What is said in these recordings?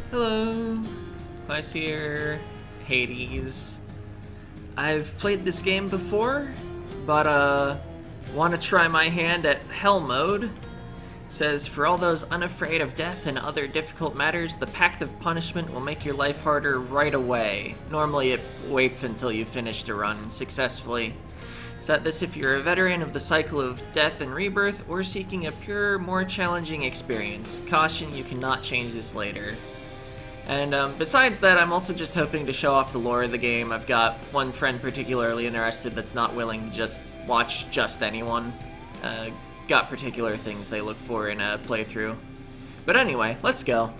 Hello, here, Hades. I've played this game before, but want to try my hand at Hell mode. Says, for all those unafraid of death and other difficult matters, the Pact of Punishment will make your life harder right away. Normally it waits until you finish the run successfully. Set this if you're a veteran of the cycle of death and rebirth, or seeking a purer, more challenging experience. Caution, you cannot change this later. And besides that, I'm also just hoping to show off the lore of the game. I've got one friend particularly interested that's not willing to just watch just anyone. Got particular things they look for in a playthrough. But anyway, let's go.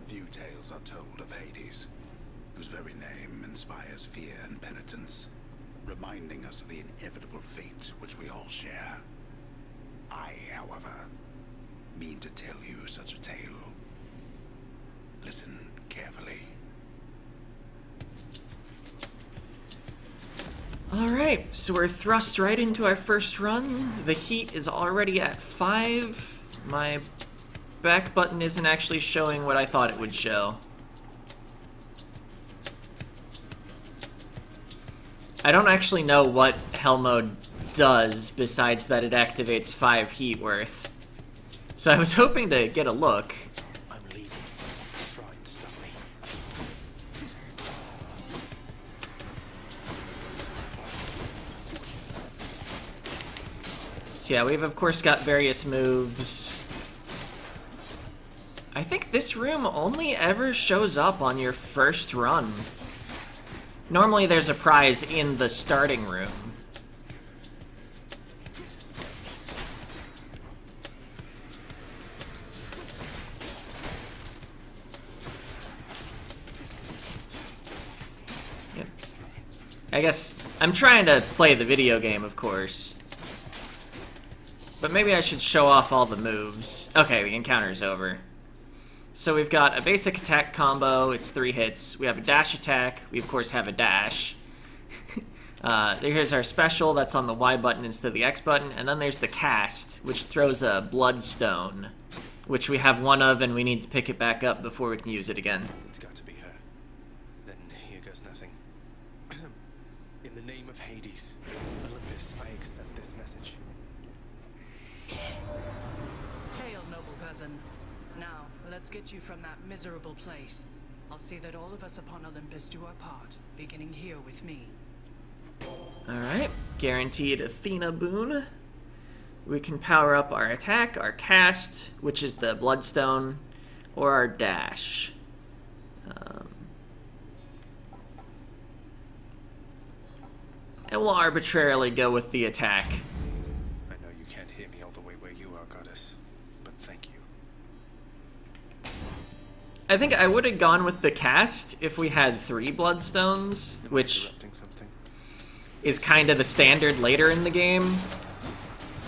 Few tales are told of Hades, whose very name inspires fear and penitence, reminding us of the inevitable fate which we all share. I, however, mean to tell you such a tale. Listen carefully. Alright, so we're thrust right into our first run. The heat is already at 5. My back button isn't actually showing what I thought it would show. I don't actually know what Hell mode does besides that it activates 5 heat worth. So I was hoping to get a look. I'm leaving. Try and stop me. So yeah, we've of course got various moves. I think this room only ever shows up on your first run. Normally there's a prize in the starting room. Yep. I guess I'm trying to play the video game, of course. But maybe I should show off all the moves. Okay, the encounter's over. So we've got a basic attack combo, it's 3 hits. We have a dash attack, we of course have a dash. Here's our special, that's on the Y button instead of the X button. And then there's the cast, which throws a bloodstone, which we have one of and we need to pick it back up before we can use it again. It's got to be her. Then here goes nothing. In the name of Hades, Olympus, I accept this message. Hail, noble cousin. Now, let's get you from that miserable place. I'll see that all of us upon Olympus do our part, beginning here with me. Alright, guaranteed Athena boon. We can power up our attack, our cast, which is the bloodstone, or our dash. And we'll arbitrarily go with the attack. I know you can't hear me all the way where you are, goddess, but thank you. I think I would have gone with the cast if we had 3 bloodstones, which Interrupting something? is kind of the standard later in the game.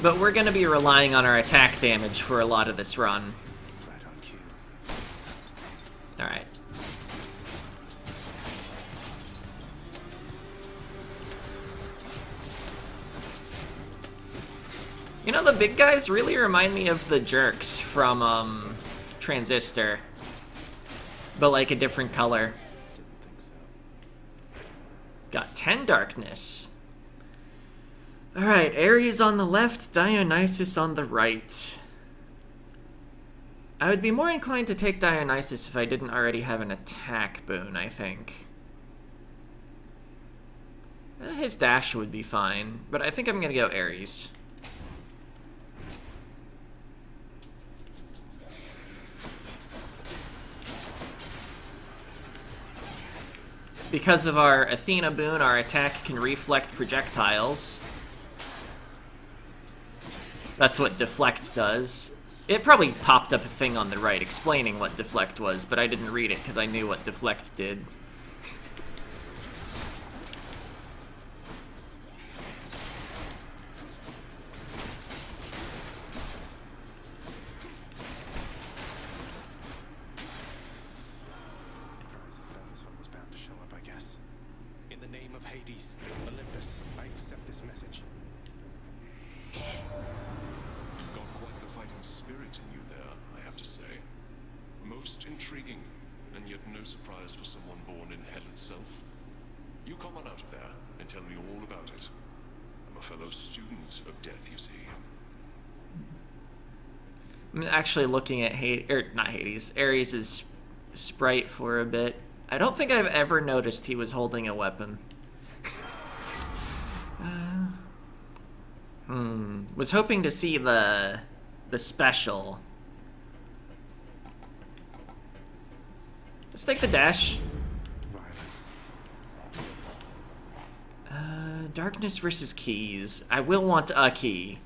But we're going to be relying on our attack damage for a lot of this run. Right on cue. Alright. You know, the big guys really remind me of the jerks from Transistor. But like a different color. Didn't think so. Got 10 darkness. Alright, Ares on the left, Dionysus on the right. I would be more inclined to take Dionysus if I didn't already have an attack boon, I think. His dash would be fine, but I think I'm gonna go Ares. Because of our Athena boon, our attack can reflect projectiles. That's what deflect does. It probably popped up a thing on the right explaining what deflect was, but I didn't read it because I knew what deflect did. Prize of this one was bound to show up, I guess. In the name of Hades, Olympus, I accept this message. Got quite the fighting spirit in you there. I to say. Most intriguing, and yet no surprise for someone born in hell itself. You come on out of there and tell me all about it. I'm a fellow student of death, you see. I'm actually looking at not Hades, Ares' sprite for a bit. I don't think I've ever noticed he was holding a weapon. Was hoping to see the special. Let's take the dash. Darkness versus keys. I will want a key.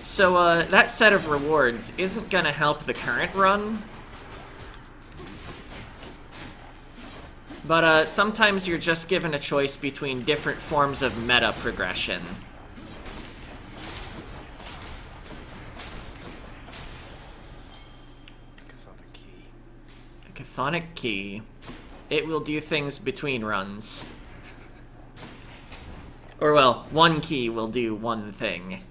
So, that set of rewards isn't gonna help the current run. But, sometimes you're just given a choice between different forms of meta progression. A chthonic key. It will do things between runs. Or, well, one key will do one thing.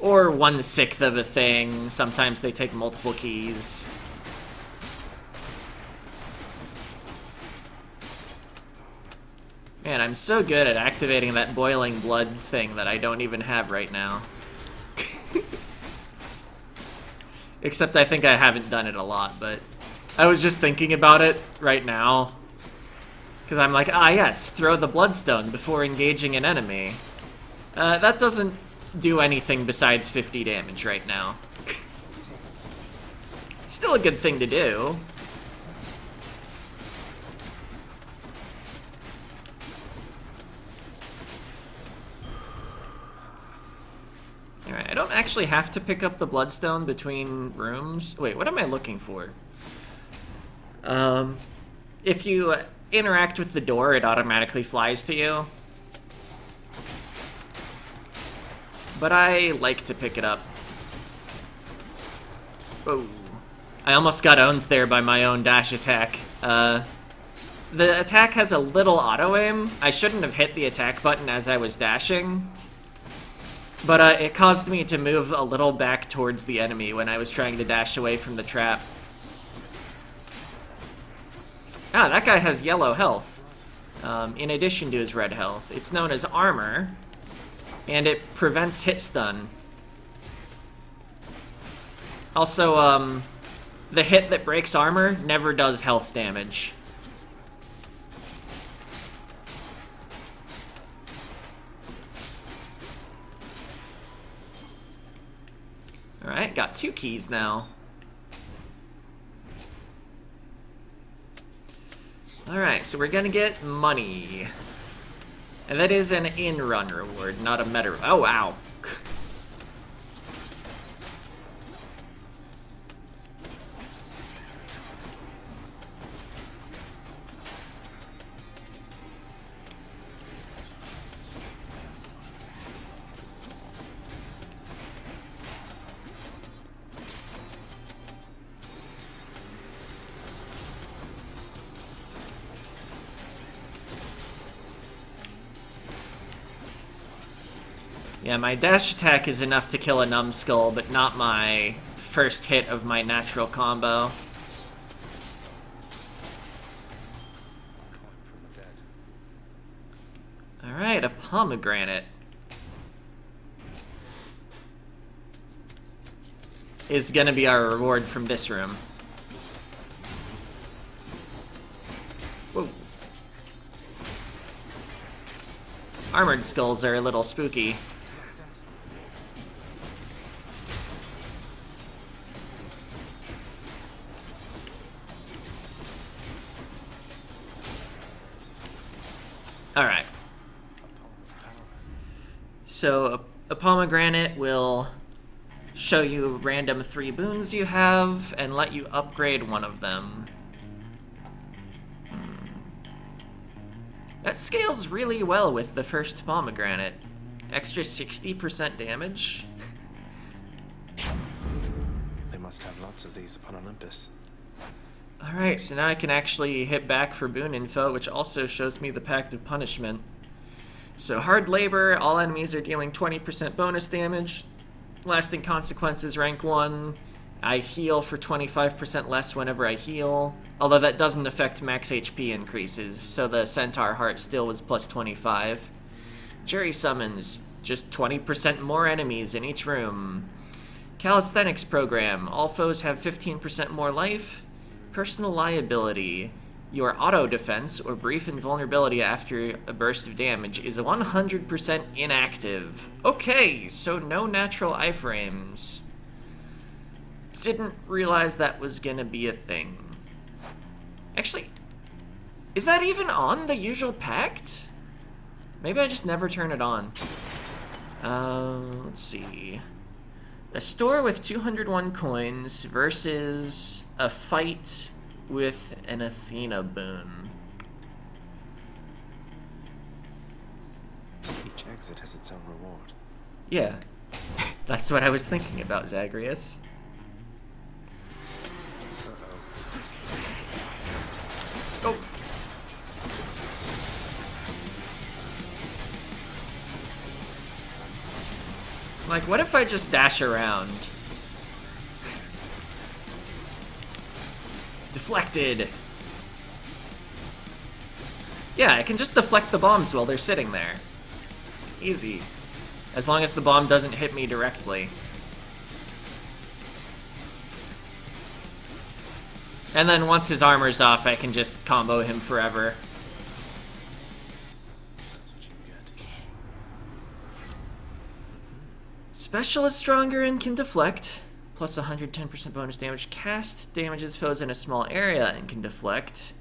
Or 1/6 of a thing. Sometimes they take multiple keys. Man, I'm so good at activating that boiling blood thing that I don't even have right now. Except I think I haven't done it a lot, but I was just thinking about it right now. Because I'm like, ah yes, throw the bloodstone before engaging an enemy. That doesn't do anything besides 50 damage right now. Still a good thing to do. Alright, I don't actually have to pick up the bloodstone between rooms. Wait, what am I looking for? If you interact with the door, it automatically flies to you. But I like to pick it up. Oh. I almost got owned there by my own dash attack. The attack has a little auto-aim. I shouldn't have hit the attack button as I was dashing. But it caused me to move a little back towards the enemy when I was trying to dash away from the trap. Ah, that guy has yellow health. In addition to his red health. It's known as armor. And it prevents hit stun. Also, the hit that breaks armor never does health damage. Alright, got 2 keys now. Alright, so we're gonna get money. And that is an in-run reward, not a meta. Oh, wow. Yeah, my dash attack is enough to kill a numbskull, but not my first hit of my natural combo. Alright, a pomegranate. Is gonna be our reward from this room. Whoa. Armored skulls are a little spooky. Alright. So, a pomegranate will show you random 3 boons you have, and let you upgrade one of them. That scales really well with the first pomegranate. Extra 60% damage? They must have lots of these upon Olympus. Alright, so now I can actually hit back for boon info, which also shows me the Pact of Punishment. So hard labor, all enemies are dealing 20% bonus damage. Lasting consequences, rank 1. I heal for 25% less whenever I heal. Although that doesn't affect max HP increases, so the Centaur Heart still was plus 25. Jerry Summons, just 20% more enemies in each room. Calisthenics Program, all foes have 15% more life. Personal Liability, your auto defense, or brief invulnerability after a burst of damage, is 100% inactive. Okay, so no natural iframes. Didn't realize that was gonna be a thing. Actually, is that even on the usual pact? Maybe I just never turn it on. Let's see. A store with 201 coins versus a fight with an Athena boon. Each exit has its own reward. Yeah, that's what I was thinking about, Zagreus. Oh. Like, what if I just dash around? Deflected. Yeah, I can just deflect the bombs while they're sitting there. Easy. As long as the bomb doesn't hit me directly. And then once his armor's off, I can just combo him forever. That's what you get. Special is stronger and can deflect. Plus 110% bonus damage. Cast damages foes in a small area and can deflect.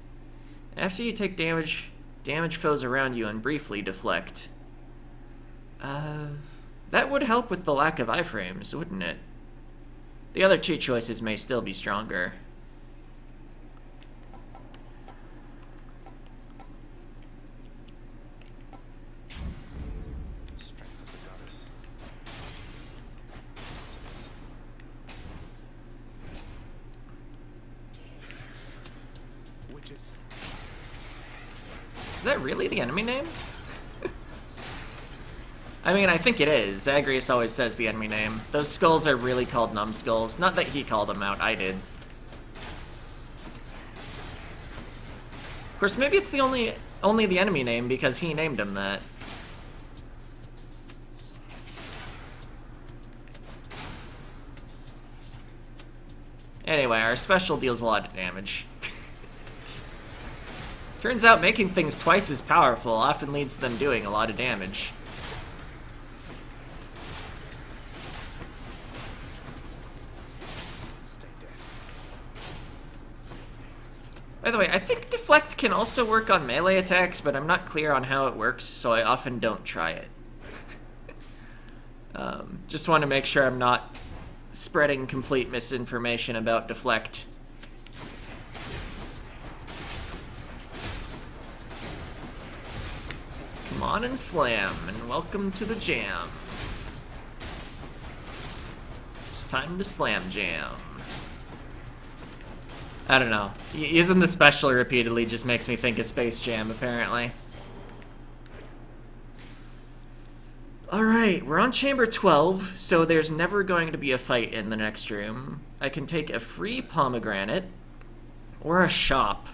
After you take damage, damage foes around you and briefly deflect. That would help with the lack of iframes, wouldn't it? The other two choices may still be stronger. Strength of the goddess. Witches. Is that really the enemy name? I mean, I think it is. Zagreus always says the enemy name. Those skulls are really called numbskulls. Not that he called them out, I did. Of course, maybe it's the only the enemy name because he named him that. Anyway, our special deals a lot of damage. Turns out making things twice as powerful often leads to them doing a lot of damage. Stay dead. By the way, I think deflect can also work on melee attacks, but I'm not clear on how it works, so I often don't try it. Just want to make sure I'm not spreading complete misinformation about deflect. Come on and slam, and welcome to the jam. It's time to slam jam. I don't know. Using the special repeatedly just makes me think of Space Jam, apparently. Alright, we're on Chamber 12, so there's never going to be a fight in the next room. I can take a free pomegranate, or a shop.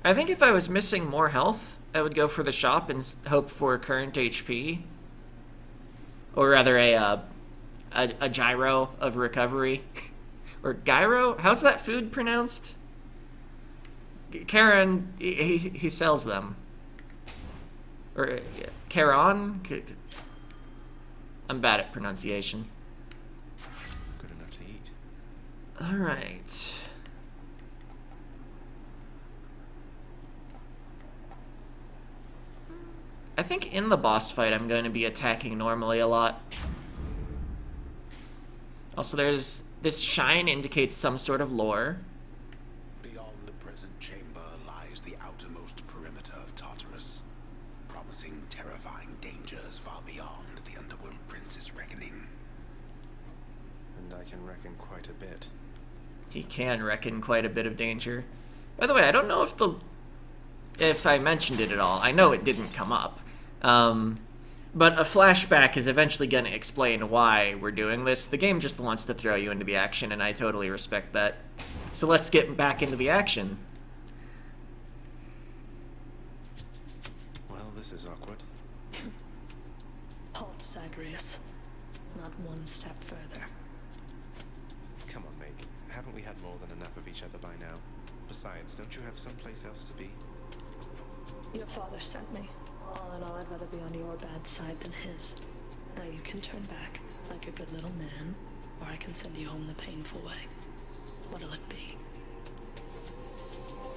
I think if I was missing more health, I would go for the shop and hope for current HP. Or rather a gyro of recovery. Or gyro? How's that food pronounced? Karen, he sells them. Or Charon? I'm bad at pronunciation. Good enough to eat. Alright. I think in the boss fight I'm going to be attacking normally a lot. Also, there's this shine indicates some sort of lore. Beyond the present chamber lies the outermost perimeter of Tartarus, promising terrifying dangers far beyond the Underworld Prince's reckoning. And I can reckon quite a bit. He can reckon quite a bit of danger. By the way, I don't know if the if I mentioned it at all. I know it didn't come up. But a flashback is eventually going to explain why we're doing this. The game just wants to throw you into the action, and I totally respect that. So let's get back into the action. Well, this is awkward. Halt, Zagreus. Not one step further. Come on, Meg. Haven't we had more than enough of each other by now? Besides, don't you have someplace else to be? Your father sent me. All in all, I'd rather be on your bad side than his. Now you can turn back, like a good little man, or I can send you home the painful way. What'll it be?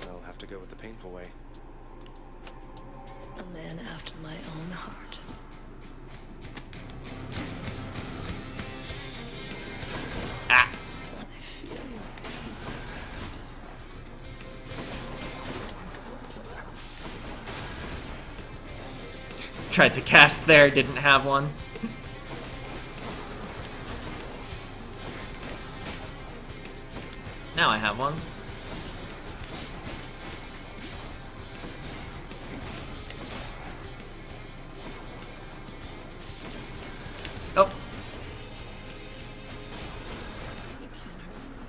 I'll have to go with the painful way. A man after my own heart. Ah! I feel your pain. Tried to cast there, didn't have one. Now I have one. Oh. You can't hurt me.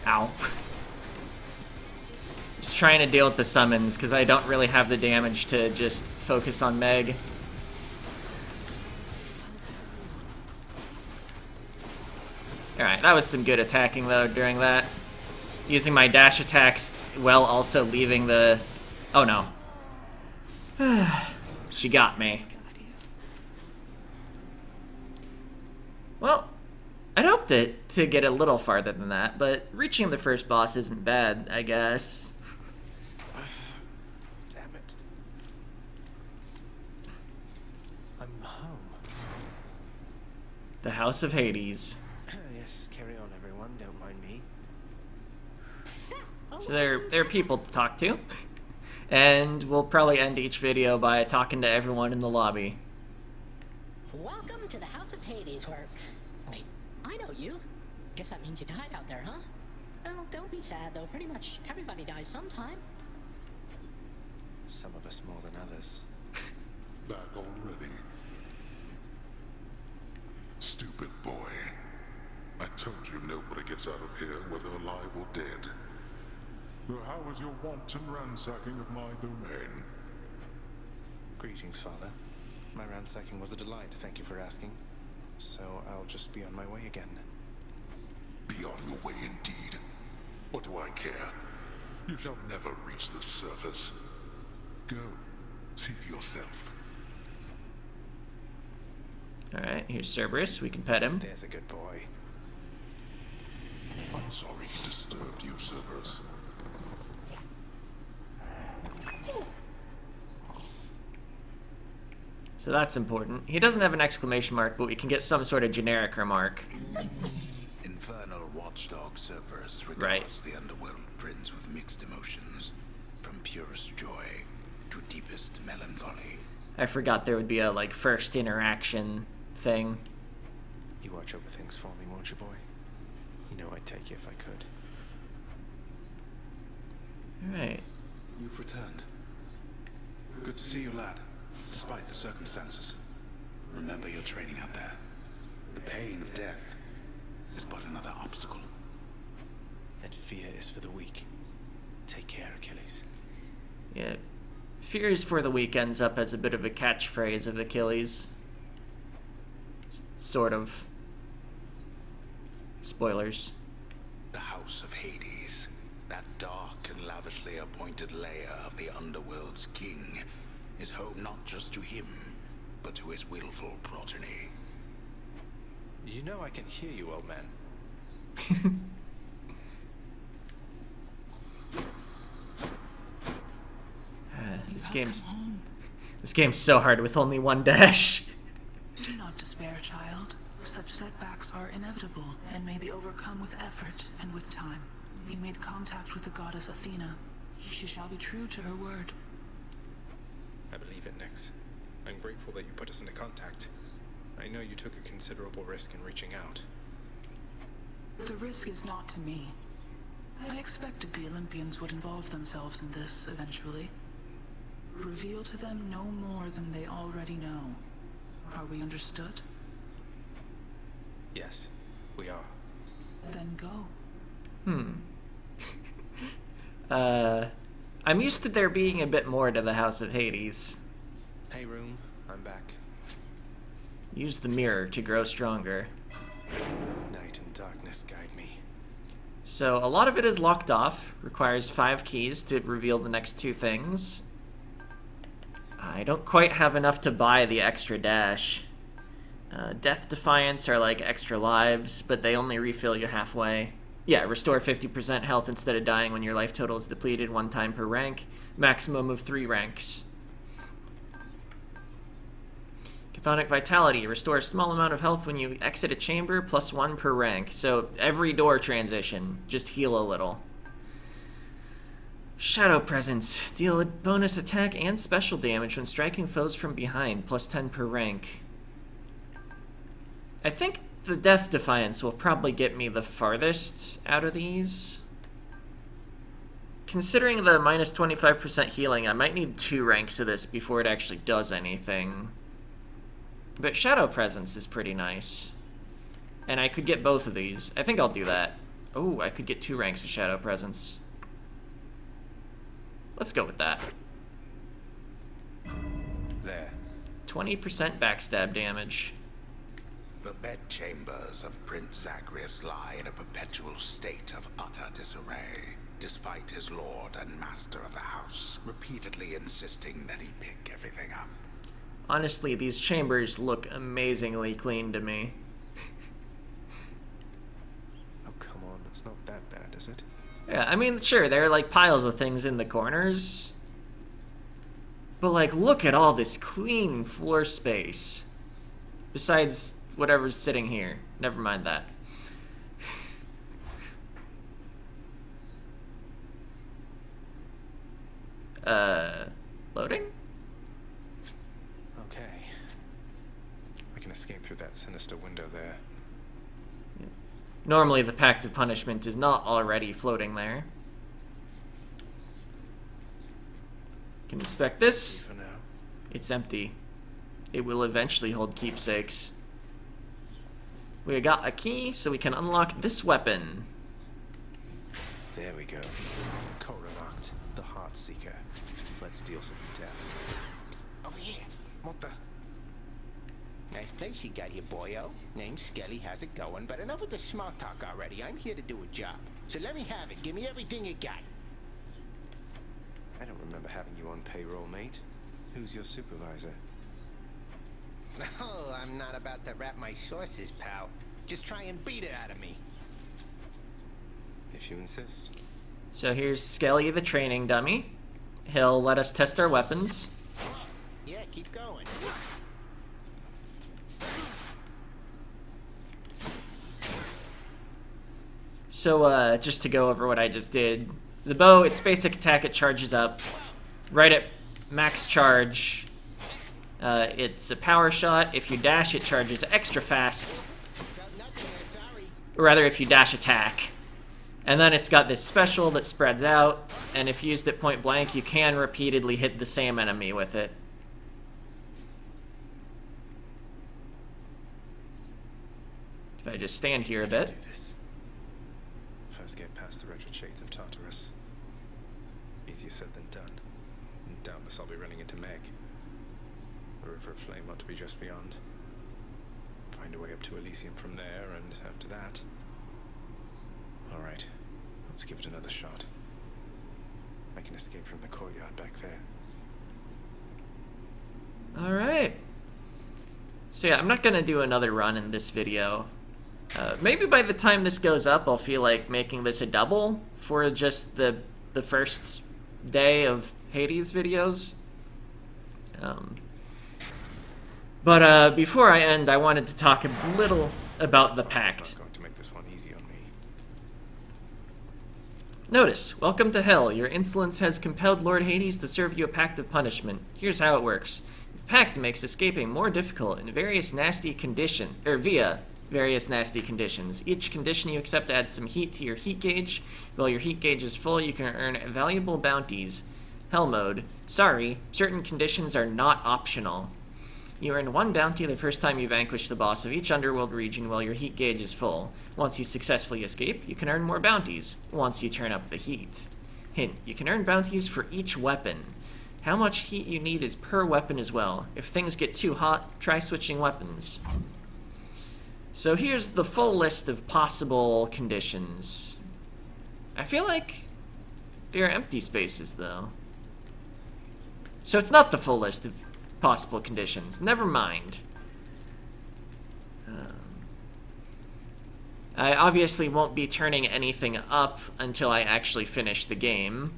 Ow. Just trying to deal with the summons, because I don't really have the damage to just focus on Meg. Alright, that was some good attacking, though, during that. Using my dash attacks while also leaving the... Oh, no. She got me. God, you. Well, I'd hoped to get a little farther than that, but reaching the first boss isn't bad, I guess. Damn it. I'm home. The House of Hades. Yes, carry on, everyone. Don't mind me. So there are people to talk to. And we'll probably end each video by talking to everyone in the lobby. Welcome to the House of Hades, where... Wait, I know you. Guess that means you died out there, huh? Well, don't be sad, though. Pretty much everybody dies sometime. Some of us more than others. Back already. Stupid boy. I told you nobody gets out of here, whether alive or dead. So how was your wanton ransacking of my domain? Greetings, Father. My ransacking was a delight, thank you for asking. So I'll just be on my way again. Be on your way indeed. What do I care? You shall never reach the surface. Go. See for yourself. Alright, here's Cerberus. We can pet him. There's a good boy. I'm sorry he disturbed you, Cerberus. So that's important. He doesn't have an exclamation mark, but we can get some sort of generic remark. Infernal watchdog Cerberus regards Right. the underworld prince with mixed emotions, from purest joy to deepest melancholy. I forgot there would be a, like, first interaction thing. You watch over things for me, won't you, boy? You know I'd take you if I could. Alright. You've returned. Good to see you, lad, despite the circumstances. Remember your training out there. The pain of death is but another obstacle. And fear is for the weak. Take care, Achilles. Yeah. Fear is for the weak ends up as a bit of a catchphrase of Achilles. Sort of. Spoilers. The House of Hades, that dark and lavishly appointed lair of the underworld's king, is home not just to him, but to his willful progeny. You know I can hear you, old man. This game's so hard with only one dash. Do not despair, child. Such setbacks are inevitable and may be overcome with effort and with time. You made contact with the goddess Athena. She shall be true to her word. I believe it, Nyx. I'm grateful that you put us into contact. I know you took a considerable risk in reaching out. The risk is not to me. I expected the Olympians would involve themselves in this eventually. Reveal to them no more than they already know. Are we understood? Yes, we are. Then go. I'm used to there being a bit more to the House of Hades. Hey, room. I'm back. Use the mirror to grow stronger. Night and darkness guide me. So a lot of it is locked off, requires 5 keys to reveal the next 2 things. I don't quite have enough to buy the extra dash. Death Defiance are like extra lives, but they only refill you halfway. Yeah, restore 50% health instead of dying when your life total is depleted 1 time per rank. Maximum of 3 ranks. Chthonic Vitality, restore a small amount of health when you exit a chamber, plus 1 per rank. So every door transition, just heal a little. Shadow Presence, deal a bonus attack and special damage when striking foes from behind, plus 10 per rank. I think the Death Defiance will probably get me the farthest out of these. Considering the minus 25% healing, I might need 2 ranks of this before it actually does anything. But Shadow Presence is pretty nice. And I could get both of these. I think I'll do that. Oh, I could get 2 ranks of Shadow Presence. Let's go with that. There. 20% backstab damage. The bedchambers of Prince Zagreus lie in a perpetual state of utter disarray, despite his lord and master of the house repeatedly insisting that he pick everything up. Honestly, these chambers look amazingly clean to me. Oh, come on. It's not that bad, is it? Yeah, I mean, sure, there are like piles of things in the corners. But like, look at all this clean floor space. Besides whatever's sitting here. Never mind that. Loading? Okay. I can escape through that sinister window there. Normally the Pact of Punishment is not already floating there. Can inspect this. For now. It's empty. It will eventually hold keepsakes. We got a key, so we can unlock this weapon. There we go. Koranoct, the Heartseeker. Let's deal some death. Psst, over here. What the? Nice place you got here, boyo. Name's Skelly, how's it going? But enough with the small talk already. I'm here to do a job. So let me have it. Give me everything you got. I don't remember having you on payroll, mate. Who's your supervisor? Oh, I'm not about to wrap my sources, pal. Just try and beat it out of me. If you insist. So here's Skelly, the training dummy. He'll let us test our weapons. Yeah, keep going. So, just to go over what I just did. The bow, its basic attack, it charges up. Right at max charge. It's a power shot. If you dash, it charges extra fast. Felt nothing there, sorry. Or rather, if you dash attack. And then it's got this special that spreads out, and if used at point blank, you can repeatedly hit the same enemy with it. If I just stand here a bit. Do this. First get past the wretched shades of Tartarus. Easier said than done. And doubtless I'll be running into Meg. The River of Flame ought to be just beyond. Find a way up to Elysium from there, and after that... Alright, let's give it another shot. I can escape from the courtyard back there. Alright. So yeah, I'm not gonna do another run in this video. Maybe by the time this goes up, I'll feel like making this a double for just the first day of Hades videos. But before I end, I wanted to talk a little about the Pact. It's not going to make this one easy on me. Notice, welcome to Hell. Your insolence has compelled Lord Hades to serve you a pact of punishment. Here's how it works. The pact makes escaping more difficult in various nasty via various nasty conditions. Each condition you accept adds some heat to your heat gauge. While your heat gauge is full, you can earn valuable bounties. Hell mode. Sorry, certain conditions are not optional. You earn 1 bounty the first time you vanquish the boss of each underworld region while your heat gauge is full. Once you successfully escape, you can earn more bounties, once you turn up the heat. Hint, you can earn bounties for each weapon. How much heat you need is per weapon as well. If things get too hot, try switching weapons. So here's the full list of possible conditions. I feel like they're empty spaces, though. So it's not the full list of possible conditions. Never mind. I obviously won't be turning anything up until I actually finish the game,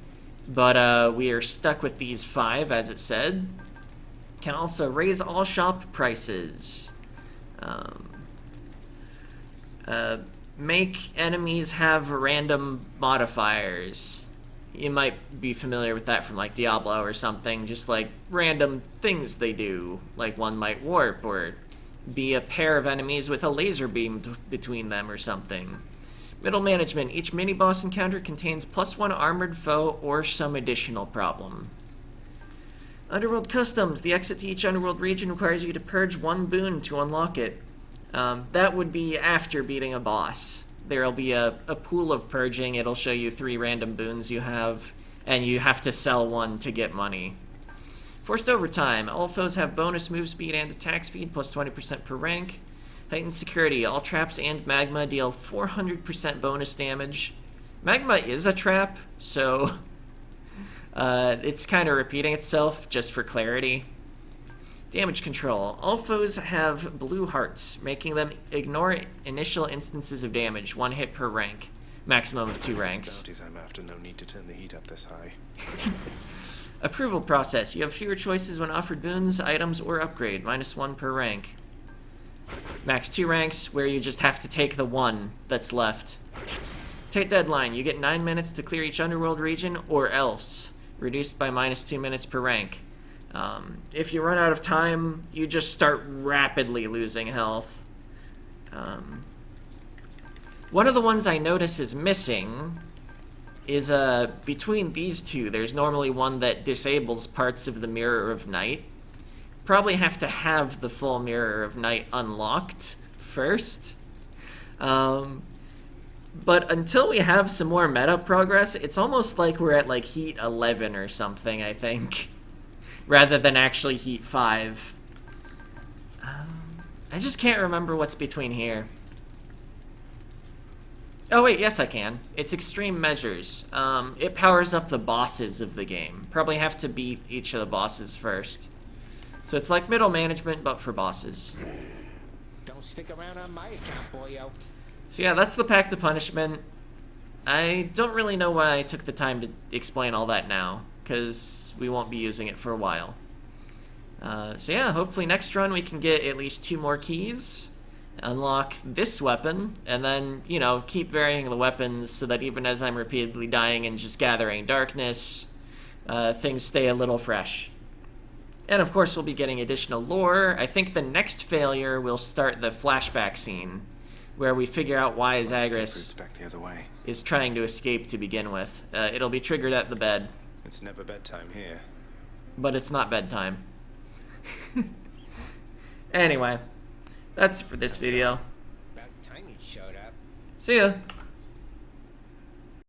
but we are stuck with these 5, as it said. Can also raise all shop prices. Make enemies have random modifiers. You might be familiar with that from like Diablo or something, just like random things they do. Like one might warp or be a pair of enemies with a laser beam between them or something. Middle management. Each mini-boss encounter contains +1 armored foe or some additional problem. Underworld customs. The exit to each underworld region requires you to purge 1 boon to unlock it. That would be after beating a boss. There'll be a pool of purging. It'll show you 3 random boons you have, and you have to sell 1 to get money. Forced overtime. All foes have bonus move speed and attack speed, plus 20% per rank. Heightened security. All traps and magma deal 400% bonus damage. Magma is a trap, so it's kind of repeating itself just for clarity. Damage control. All foes have blue hearts, making them ignore initial instances of damage. 1 hit per rank. Maximum of 2 ranks. Bounties I'm after, no need to turn the heat up this high. Approval process. You have fewer choices when offered boons, items, or upgrade. -1 per rank. Max 2 ranks, where you just have to take the 1 that's left. Tight deadline. You get 9 minutes to clear each underworld region, or else. Reduced by -2 minutes per rank. If you run out of time, you just start rapidly losing health. One of the ones I notice is missing is between these 2. There's normally one that disables parts of the Mirror of Night. Probably have to have the full Mirror of Night unlocked first. But until we have some more meta progress, it's almost like we're at like Heat 11 or something, I think. Rather than actually Heat 5. I just can't remember what's between here. Oh wait, yes I can. It's Extreme Measures. It powers up the bosses of the game. Probably have to beat each of the bosses first. So it's like middle management, but for bosses. Don't stick around on my account, boyo. So yeah, that's the Pact of Punishment. I don't really know why I took the time to explain all that now, because we won't be using it for a while. So yeah, hopefully next run we can get at least 2 more keys, unlock this weapon, and then, you know, keep varying the weapons so that even as I'm repeatedly dying and just gathering darkness, things stay a little fresh. And of course we'll be getting additional lore. I think the next failure will start the flashback scene, where we figure out why Zagreus Back the other way. is trying to escape to begin with. It'll be triggered at the bed. It's never bedtime here. But it's not bedtime. Anyway, that's it for this video. About time you showed up. See ya!